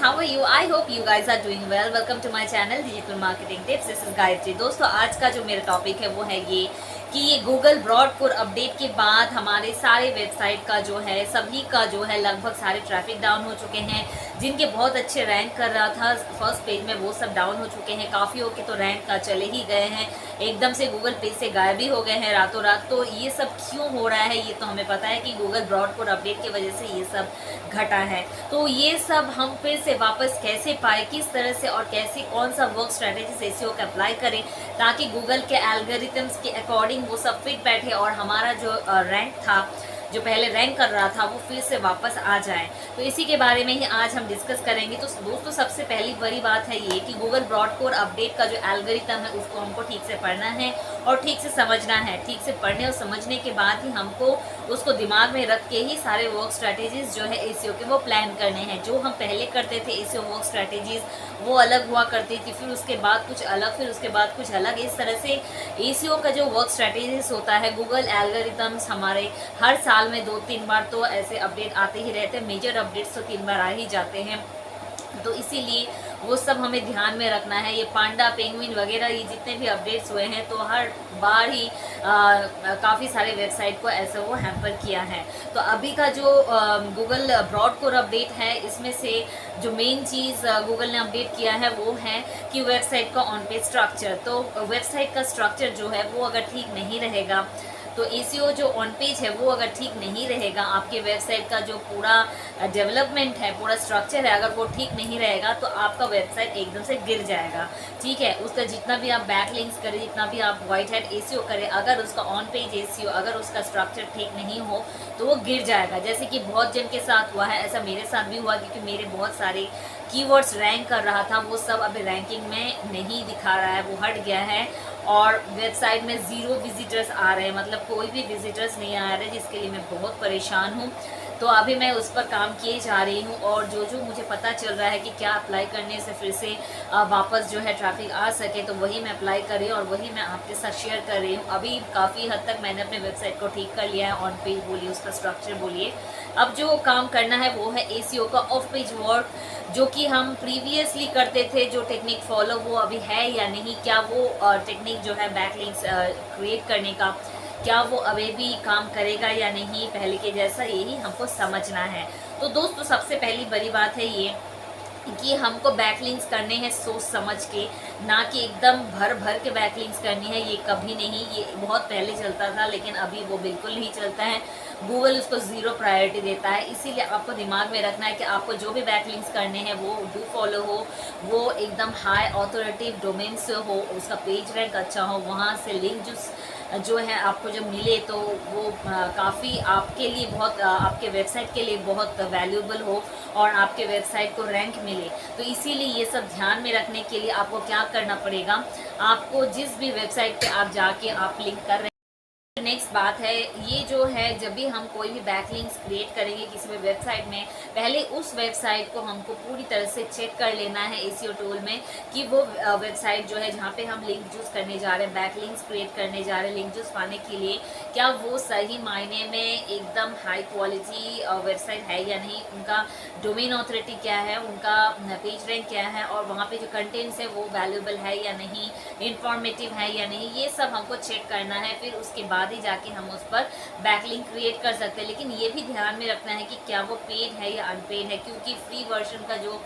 how are you? I hope you guys are doing well. Welcome to my channel Digital Marketing Tips. This is Gayatri. दोस्तों आज का जो मेरा topic है वो है ये कि ये गूगल ब्रॉडकोर अपडेट के बाद हमारे सारे वेबसाइट का जो है सभी का जो है लगभग सारे ट्रैफिक डाउन हो चुके हैं। जिनके बहुत अच्छे रैंक कर रहा था फर्स्ट पेज में वो सब डाउन हो चुके हैं। काफ़ियों के तो रैंक का चले ही गए हैं, एकदम से गूगल पेज से गायब भी हो गए हैं रातों रात। तो ये सब क्यों हो रहा है ये तो हमें पता है कि गूगल ब्रॉडकोर अपडेट की वजह से ये सब घटा है। तो ये सब हम फिर से वापस कैसे पाए, किस तरह से और कैसे कौन सा वर्क स्ट्रैटेजी एसईओ का अप्लाई करें ताकि गूगल के एल्गोरिथम्स के अकॉर्डिंग वो सब फिट बैठे और हमारा जो रैंक था, जो पहले रैंक कर रहा था, वो फिर से वापस आ जाए। तो इसी के बारे में ही आज हम डिस्कस करेंगे। तो दोस्तों सबसे पहली बड़ी बात है ये कि गूगल ब्रॉडकोर अपडेट का जो एल्गोरिथम है उसको हमको ठीक से पढ़ना है और ठीक से समझना है। ठीक से पढ़ने और समझने के बाद ही हमको उसको दिमाग में रख के ही सारे वर्क स्ट्रैटेजीज जो है एसईओ के वो प्लान करने हैं। जो हम पहले करते थे एसईओ वर्क स्ट्रैटेजीज वो अलग हुआ करती थी, फिर उसके बाद कुछ अलग, फिर उसके बाद कुछ अलग। इस तरह से एसईओ का जो वर्क स्ट्रैटेजीज होता है, गूगल एल्गोरिथम्स हमारे हर साल में 2-3 बार तो ऐसे अपडेट आते ही रहते हैं। मेजर अपडेट्स तो 3 बार आ ही जाते हैं, तो इसीलिए वो सब हमें ध्यान में रखना है। ये पांडा, पेंगुइन वगैरह ये जितने भी अपडेट्स हुए हैं तो हर बार ही काफ़ी सारे वेबसाइट को ऐसे वो हैम्पर किया है। तो अभी का जो गूगल ब्रॉडकोर अपडेट है इसमें से जो मेन चीज़ गूगल ने अपडेट किया है वो है कि वेबसाइट का ऑन पेज स्ट्रक्चर। तो वेबसाइट का स्ट्रक्चर जो है वो अगर ठीक नहीं रहेगा तो एसईओ जो ऑन पेज है वो अगर ठीक नहीं रहेगा, आपके वेबसाइट का जो पूरा डेवलपमेंट है, पूरा स्ट्रक्चर है, अगर वो ठीक नहीं रहेगा तो आपका वेबसाइट एकदम से गिर जाएगा। ठीक है, उसका जितना भी आप बैकलिंक्स करें, जितना भी आप वाइट हैट एसईओ करें, अगर उसका ऑन पेज एसईओ, अगर उसका स्ट्रक्चर ठीक नहीं हो तो वो गिर जाएगा। जैसे कि बहुत जन के साथ हुआ है, ऐसा मेरे साथ भी हुआ क्योंकि मेरे बहुत सारे कीवर्ड्स रैंक कर रहा था, वो सब अभी रैंकिंग में नहीं दिखा रहा है, वो हट गया है और वेबसाइट में 0 विजिटर्स आ रहे हैं, मतलब कोई भी विजिटर्स नहीं आ रहे, जिसके लिए मैं बहुत परेशान हूँ। तो अभी मैं उस पर काम किए जा रही हूँ और जो मुझे पता चल रहा है कि क्या अप्लाई करने से फिर से वापस जो है ट्रैफिक आ सके तो वही मैं अप्लाई कर रही हूँ और वही मैं आपके साथ शेयर कर रही हूँ। अभी काफ़ी हद तक मैंने अपने वेबसाइट को ठीक कर लिया है, ऑन पेज बोलिए, उसका स्ट्रक्चर बोलिए। अब जो काम करना है वो है एसईओ का ऑफ पेज वर्क, जो कि हम प्रीवियसली करते थे। जो टेक्निक फॉलो वो अभी है या नहीं, क्या वो टेक्निक जो है बैकलिंक्स क्रिएट करने का, क्या वो अभी भी काम करेगा या नहीं पहले के जैसा, यही हमको समझना है। तो दोस्तों सबसे पहली बड़ी बात है ये कि हमको बैकलिंक्स करने हैं सोच समझ के, ना कि एकदम भर भर के बैकलिंक्स करनी है। ये कभी नहीं, ये बहुत पहले चलता था लेकिन अभी वो बिल्कुल नहीं चलता है। गूगल उसको 0 प्रायोरिटी देता है। इसीलिए आपको दिमाग में रखना है कि आपको जो भी बैकलिंक्स करने हैं वो डू फॉलो हो, वो एकदम हाई ऑथोरिटेटिव डोमेन से हो, उसका पेज रैंक अच्छा हो, वहाँ से लिंक जो है आपको जब मिले तो वो काफ़ी आपके लिए बहुत, आपके वेबसाइट के लिए बहुत वैल्यूएबल हो और आपके वेबसाइट को रैंक मिले। तो इसीलिए ये सब ध्यान में रखने के लिए आपको क्या करना पड़ेगा, आपको जिस भी वेबसाइट पे आप जाके आप लिंक कर रहे हैं। नेक्स्ट बात है ये जो है, जब भी हम कोई भी बैकलिंक्स क्रिएट करेंगे किसी भी वेबसाइट में, पहले उस वेबसाइट को हमको पूरी तरह से चेक कर लेना है एसईओ टूल में कि वो वेबसाइट जो है जहाँ पे हम लिंक यूज़ करने जा रहे हैं, बैकलिंक्स क्रिएट करने जा रहे हैं लिंक यूज़ पाने के लिए, क्या वो सही मायने में एकदम हाई क्वालिटी वेबसाइट है या नहीं, उनका डोमेन ऑथोरिटी क्या है, उनका पेज रैंक क्या है और वहाँ पे जो कंटेंट्स है वो वैल्यूएबल है या नहीं, इंफॉर्मेटिव है या नहीं, ये सब हमको चेक करना है। फिर उसके बाद ही जाके हम उस पर बैकलिंक क्रिएट कर सकते हैं। लेकिन ये भी ध्यान में रखना है कि क्या वो पेड है या अनपेड है, क्योंकि फ्री वर्जन का जो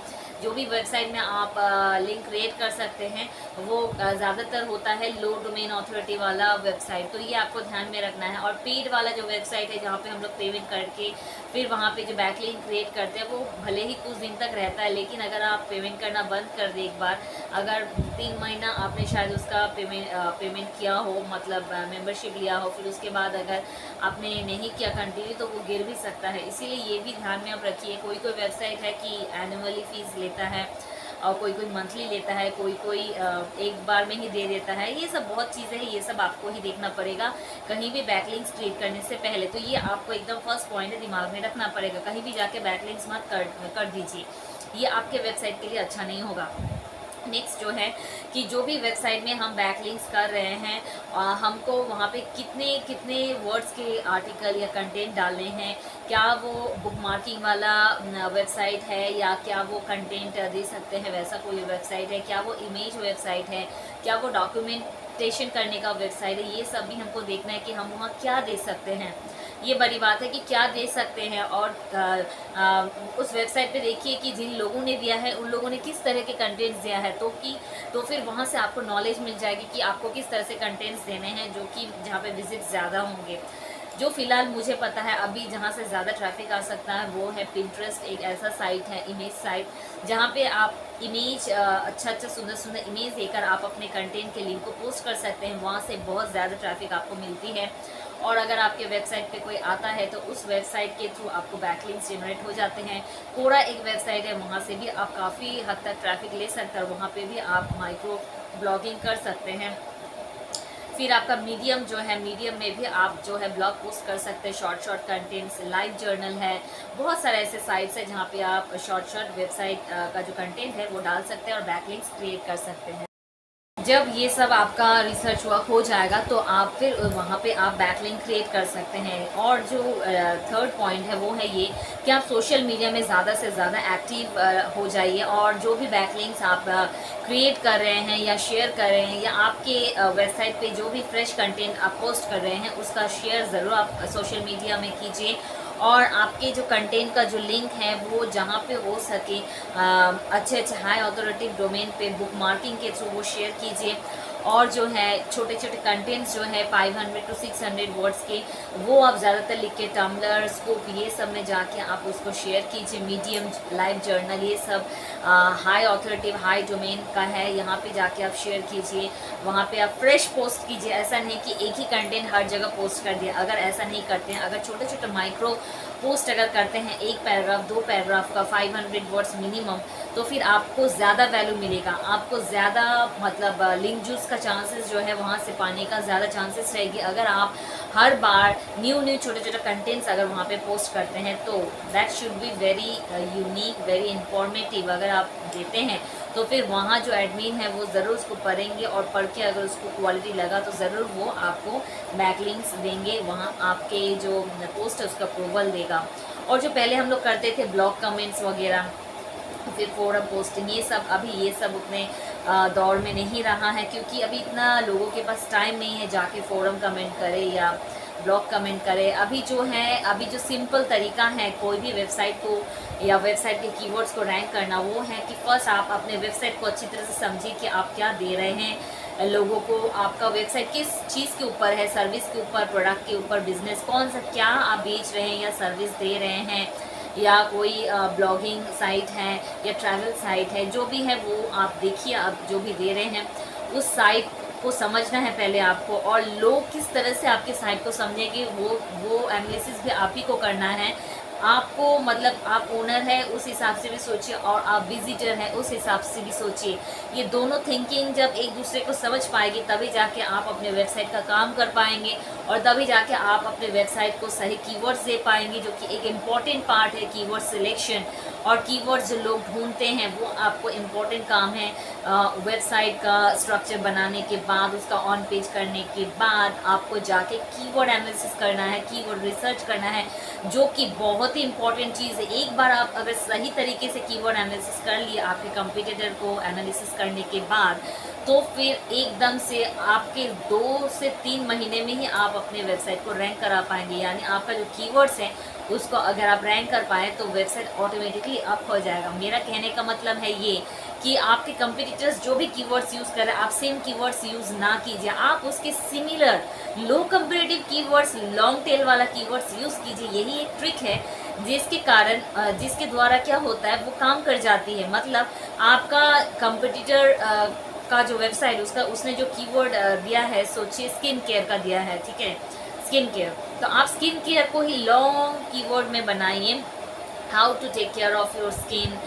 भी वेबसाइट में आप लिंक क्रिएट कर सकते हैं वो ज़्यादातर होता है लो डोमेन ऑथोरिटी वाला वेबसाइट। तो ये आपको ध्यान में रखना है। और पेड वाला जो वेबसाइट है जहाँ पे हम लोग पेमेंट करके फिर वहाँ पे जो बैकलिंक क्रिएट करते हैं वो भले ही कुछ दिन तक रहता है, लेकिन अगर आप पेमेंट करना बंद कर दें एक बार, अगर 3 महीना आपने शायद उसका पेमेंट किया हो, मतलब मेंबरशिप लिया हो, फिर उसके बाद अगर आपने नहीं किया कंटिन्यू तो वो गिर भी सकता है। इसीलिए ये भी ध्यान में आप रखिए। कोई वेबसाइट है कि एनुअली फ़ीस लेता है और कोई मंथली लेता है, कोई एक बार में ही दे देता है। ये सब बहुत चीज़ें हैं, ये सब आपको ही देखना पड़ेगा कहीं भी बैकलिंक्स क्रिएट करने से पहले। तो ये आपको एकदम फर्स्ट पॉइंट है, दिमाग में रखना पड़ेगा। कहीं भी जाके बैकलिंक्स मत कर दीजिए, ये आपके वेबसाइट के लिए अच्छा नहीं होगा। नेक्स्ट जो है कि जो भी वेबसाइट में हम बैकलिंक्स कर रहे हैं, हमको वहाँ पे कितने कितने वर्ड्स के आर्टिकल या कंटेंट डालने हैं, क्या वो बुक मार्किंग वाला वेबसाइट है या क्या वो कंटेंट दे सकते हैं वैसा कोई वेबसाइट है, क्या वो इमेज वेबसाइट है, क्या वो डॉक्यूमेंटेशन करने का वेबसाइट है। ये सब भी हमको देखना है कि हम वहाँ क्या दे सकते हैं। ये बड़ी बात है कि क्या दे सकते हैं। और उस वेबसाइट पे देखिए कि जिन लोगों ने दिया है उन लोगों ने किस तरह के कंटेंट्स दिया है, तो फिर वहाँ से आपको नॉलेज मिल जाएगी कि आपको किस तरह से कंटेंट्स देने हैं जो कि जहाँ पे विजिट ज़्यादा होंगे। जो फ़िलहाल मुझे पता है अभी जहाँ से ज़्यादा ट्रैफिक आ सकता है वो है पिंटरेस्ट। एक ऐसा साइट है, इमेज साइट, जहाँ पे आप इमेज अच्छा सुंदर सुंदर इमेज देकर आप अपने कंटेंट के लिंक को पोस्ट कर सकते हैं। वहाँ से बहुत ज़्यादा ट्रैफिक आपको मिलती है। और अगर आपके वेबसाइट पे कोई आता है तो उस वेबसाइट के थ्रू आपको बैकलिंक्स जनरेट हो जाते हैं। कोरा एक वेबसाइट है, वहाँ से भी आप काफ़ी हद तक ट्रैफिक ले सकते हैं और वहाँ पे भी आप माइक्रो ब्लॉगिंग कर सकते हैं। फिर आपका मीडियम जो है, मीडियम में भी आप जो है ब्लॉग पोस्ट कर सकते हैं, शॉर्ट कंटेंट्स, लाइव जर्नल है, बहुत सारे ऐसे साइट्स हैं जहाँ पे आप शॉर्ट वेबसाइट का जो कंटेंट है वो डाल सकते हैं और बैकलिंक्स क्रिएट कर सकते हैं। जब ये सब आपका रिसर्च वर्क हो जाएगा तो आप फिर वहाँ पे आप बैकलिंक क्रिएट कर सकते हैं। और जो थर्ड पॉइंट है वो है ये कि आप सोशल मीडिया में ज़्यादा से ज़्यादा एक्टिव हो जाइए और जो भी बैकलिंक्स आप क्रिएट कर रहे हैं या शेयर कर रहे हैं या आपके वेबसाइट पे जो भी फ्रेश कंटेंट आप पोस्ट कर रहे हैं उसका शेयर ज़रूर आप सोशल मीडिया में कीजिए। और आपके जो कंटेंट का जो लिंक है वो जहाँ पे हो सके अच्छे हाई अथॉरिटेटिव डोमेन पे बुक मार्किंग के थ्रू वो शेयर कीजिए। और जो है छोटे छोटे कंटेंट्स जो है 500 to 600 वर्ड्स के, वो आप ज़्यादातर लिख के टम्बलर, स्कूप, ये सब में जाके आप उसको शेयर कीजिए। मीडियम, लाइव जर्नल, ये सब हाई ऑथोरिटेटिव हाई डोमेन का है, यहाँ पे जाके आप शेयर कीजिए। वहाँ पे आप फ्रेश पोस्ट कीजिए। ऐसा नहीं कि एक ही कंटेंट हर जगह पोस्ट कर दिया। अगर ऐसा नहीं करते हैं, अगर छोटे छोटे माइक्रो पोस्ट अगर करते हैं, एक पैराग्राफ 2 पैराग्राफ का 500 वर्ड्स मिनिमम, तो फिर आपको ज़्यादा वैल्यू मिलेगा, आपको ज़्यादा मतलब लिंक जूस का चांसेस जो है वहाँ से पाने का ज़्यादा चांसेस रहेगी। अगर आप हर बार न्यू छोटे छोटे कंटेंट्स अगर वहाँ पे पोस्ट करते हैं तो that should be very unique, very informative. अगर आप देते हैं तो फिर वहाँ जो एडमिन है वो ज़रूर उसको पढ़ेंगे और पढ़ के अगर उसको क्वालिटी लगा तो ज़रूर वो आपको बैकलिंक्स देंगे, वहाँ आपके जो पोस्ट है उसका अप्रूवल देगा। और जो पहले हम लोग करते थे ब्लॉग कमेंट्स वगैरह, फिर फोरम पोस्टिंग, ये सब अभी ये सब उतने दौर में नहीं रहा है, क्योंकि अभी इतना लोगों के पास टाइम नहीं है जाके फोरम कमेंट करे या ब्लॉग कमेंट करे। अभी जो सिंपल तरीका है कोई भी वेबसाइट को या वेबसाइट के कीवर्ड्स को रैंक करना, वो है कि फर्स्ट आप अपने वेबसाइट को अच्छी तरह से समझिए कि आप क्या दे रहे हैं लोगों को। आपका वेबसाइट किस चीज़ के ऊपर है, सर्विस के ऊपर, प्रोडक्ट के ऊपर, बिजनेस कौन सा, क्या आप बेच रहे हैं या सर्विस दे रहे हैं, या कोई ब्लॉगिंग साइट है या ट्रैवल साइट है, जो भी है वो आप देखिए। आप जो भी दे रहे हैं उस साइट को समझना है पहले आपको, और लोग किस तरह से आपके साइट को समझेंगे वो एनालिसिस भी आप ही को करना है। आपको मतलब आप ओनर है उस हिसाब से भी सोचिए और आप विजिटर है उस हिसाब से भी सोचिए। ये दोनों थिंकिंग जब एक दूसरे को समझ पाएगी तभी जाके आप अपने वेबसाइट का काम कर पाएंगे और तभी जाके आप अपने वेबसाइट को सही कीवर्ड्स दे पाएंगे, जो कि एक इम्पॉर्टेंट पार्ट है कीवर्ड सिलेक्शन। और कीवर्ड्स जो लोग ढूंढते हैं वो आपको इम्पॉर्टेंट काम है। वेबसाइट का स्ट्रक्चर बनाने के बाद, उसका ऑन पेज करने के बाद आपको जाके कीवर्ड एनालिसिस करना है, कीवर्ड रिसर्च करना है, जो कि बहुत ही इम्पॉर्टेंट चीज़ है। एक बार आप अगर सही तरीके से कीवर्ड एनालिसिस कर लिए आपके कंपटीटर को एनालिसिस करने के बाद, तो फिर एकदम से आपके 2 से 3 महीने में ही आप अपने वेबसाइट को रैंक करा पाएंगे। यानी आपका जो कीवर्ड्स हैं उसको अगर आप रैंक कर पाएँ तो वेबसाइट ऑटोमेटिकली अप हो जाएगा। मेरा कहने का मतलब है ये कि आपके कंपटीटर्स जो भी कीवर्ड्स यूज़ कर रहे हैं, आप सेम कीवर्ड्स यूज़ ना कीजिए, आप उसके सिमिलर लो कंपेरेटिव कीवर्ड्स, लॉन्ग टेल वाला कीवर्ड्स यूज़ कीजिए। यही एक ट्रिक है जिसके कारण जिसके द्वारा क्या होता है वो काम कर जाती है। मतलब आपका कंपटीटर का जो वेबसाइट उसने जो कीवर्ड दिया है, सोचिए स्किन केयर का दिया है, ठीक है, स्किन केयर, तो आप स्किन केयर को ही लॉन्ग कीवर्ड में बनाइए, how to take care of your skin.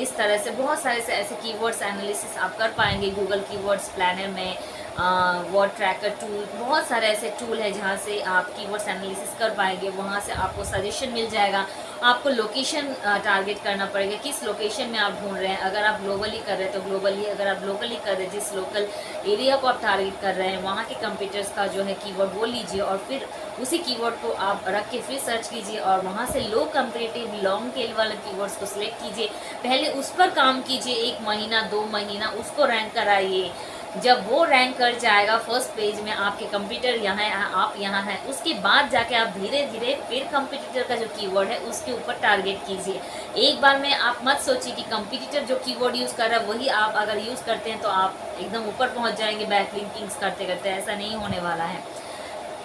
इस तरह से बहुत सारे ऐसे कीवर्ड्स एनालिसिस आप कर पाएंगे गूगल कीवर्ड्स प्लानर में। वर्ड ट्रैकर टूल, बहुत सारे ऐसे टूल है जहाँ से आप कीवर्ड्स एनालिसिस कर पाएंगे। वहाँ से आपको सजेशन मिल जाएगा। आपको लोकेशन टारगेट करना पड़ेगा, किस लोकेशन में आप ढूंढ रहे हैं। अगर आप ग्लोबली कर रहे हैं तो ग्लोबली, अगर आप लोकली कर रहे हैं जिस लोकल एरिया को आप टारगेट कर रहे हैं वहाँ के कंप्यूटर्स का जो है कीवर्ड वो लीजिए और फिर उसी कीवर्ड को आप रख के फिर सर्च कीजिए और वहाँ से लो कंपेरेटिव लॉन्ग टेल वाले कीवर्ड्स को सिलेक्ट कीजिए। पहले उस पर काम कीजिए 1 महीना 2 महीना, उसको रैंक कराइए। जब वो रैंक कर जाएगा फर्स्ट पेज में, आपके कंप्यूटर यहाँ है, आप यहाँ हैं, उसके बाद जाके आप धीरे धीरे फिर कंपटीटर का जो कीवर्ड है उसके ऊपर टारगेट कीजिए। एक बार में आप मत सोचिए कि कंपटीटर जो कीवर्ड यूज़ कर रहा है वही आप अगर यूज़ करते हैं तो आप एकदम ऊपर पहुँच जाएंगे बैकलिंकिंग्स करते करते। ऐसा नहीं होने वाला है,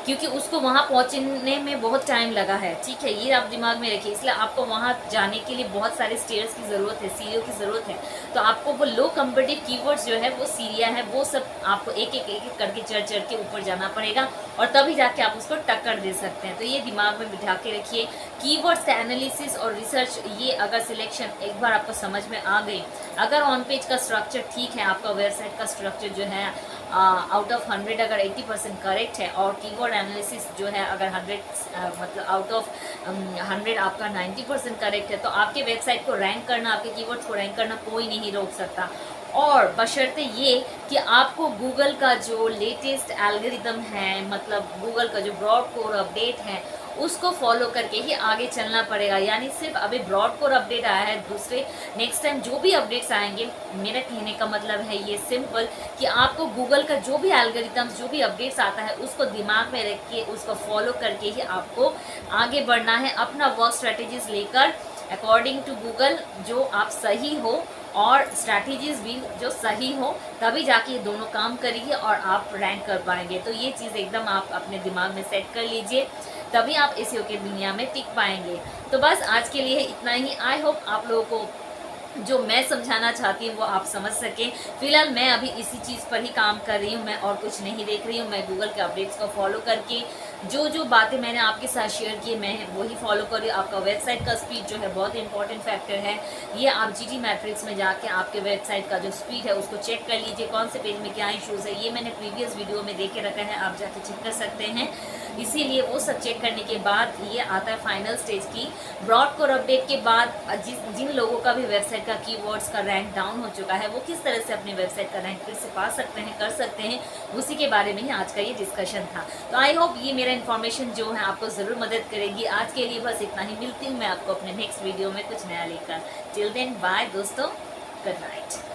क्योंकि उसको वहाँ पहुँचने में बहुत टाइम लगा है। ठीक है, ये आप दिमाग में रखिए। इसलिए आपको वहाँ जाने के लिए बहुत सारे स्टेयर्स की ज़रूरत है, सीढ़ियों की ज़रूरत है। तो आपको वो लो कम्पिटिटिव कीवर्ड्स जो है वो सीढ़ियाँ है, वो सब आपको एक एक करके चढ़ के ऊपर जाना पड़ेगा और तभी जाके आप उसको टक्कर दे सकते हैं। तो ये दिमाग में बिठा के रखिए। कीवर्ड्स का एनालिसिस और रिसर्च, ये अगर सिलेक्शन एक बार आपको समझ में आ गई, अगर ऑन पेज का स्ट्रक्चर ठीक है, आपका वेबसाइट का स्ट्रक्चर जो है आउट ऑफ 100 अगर 80% करेक्ट है और कीवर्ड एनालिसिस जो है अगर 100 मतलब आउट ऑफ 100 आपका 90% करेक्ट है, तो आपके वेबसाइट को रैंक करना, आपके कीवर्ड्स को रैंक करना कोई नहीं रोक सकता। और बशर्ते ये कि आपको गूगल का जो लेटेस्ट एल्गोरिदम है, मतलब गूगल का जो ब्रॉड कोर अपडेट है उसको फॉलो करके ही आगे चलना पड़ेगा। यानी सिर्फ अभी ब्रॉड कोर अपडेट आया है, दूसरे नेक्स्ट टाइम जो भी अपडेट्स आएंगे, मेरा कहने का मतलब है ये सिंपल कि आपको गूगल का जो भी एल्गोरिथम्स, जो भी अपडेट्स आता है उसको दिमाग में रख के उसको फॉलो करके ही आपको आगे बढ़ना है। अपना वर्क स्ट्रेटेजीज लेकर अकॉर्डिंग टू गूगल जो आप सही हो और स्ट्रैटेजीज भी जो सही हो, तभी जाके ये दोनों काम करिए और आप रैंक कर पाएंगे। तो ये चीज़ एकदम आप अपने दिमाग में सेट कर लीजिए, तभी आप एसईओ की दुनिया में टिक पाएंगे। तो बस आज के लिए इतना ही। आई होप आप लोगों को जो मैं समझाना चाहती हूँ वो आप समझ सकें। फिलहाल मैं अभी इसी चीज़ पर ही काम कर रही हूँ, मैं और कुछ नहीं देख रही हूँ। मैं गूगल के अपडेट्स को फॉलो करके जो बातें मैंने आपके साथ शेयर की मैं वही फॉलो कर रही हूँ। आपका वेबसाइट का स्पीड जो है बहुत इंपॉर्टेंट फैक्टर है। ये आप जीटी मैट्रिक्स में जाके आपके वेबसाइट का जो स्पीड है उसको चेक कर लीजिए, कौन से पेज में क्या इशूज़ है। ये मैंने प्रीवियस वीडियो में दे के रखा है, आप जाके चेक कर सकते हैं। इसीलिए वो सब चेक करने के बाद ये आता है फाइनल स्टेज की ब्रॉड कोर अपडेट के बाद जिन लोगों का भी वेबसाइट का कीवर्ड्स का रैंक डाउन हो चुका है वो किस तरह से अपने वेबसाइट का रैंक फिर से पा सकते हैं, कर सकते हैं, उसी के बारे में ही आज का ये डिस्कशन था। तो आई होप ये मेरा इन्फॉर्मेशन जो है आपको ज़रूर मदद करेगी। आज के लिए बस इतना ही, मिलती हूँ मैं आपको अपने नेक्स्ट वीडियो में कुछ नया लेकर। टिल देन बाय दोस्तों, गुड नाइट।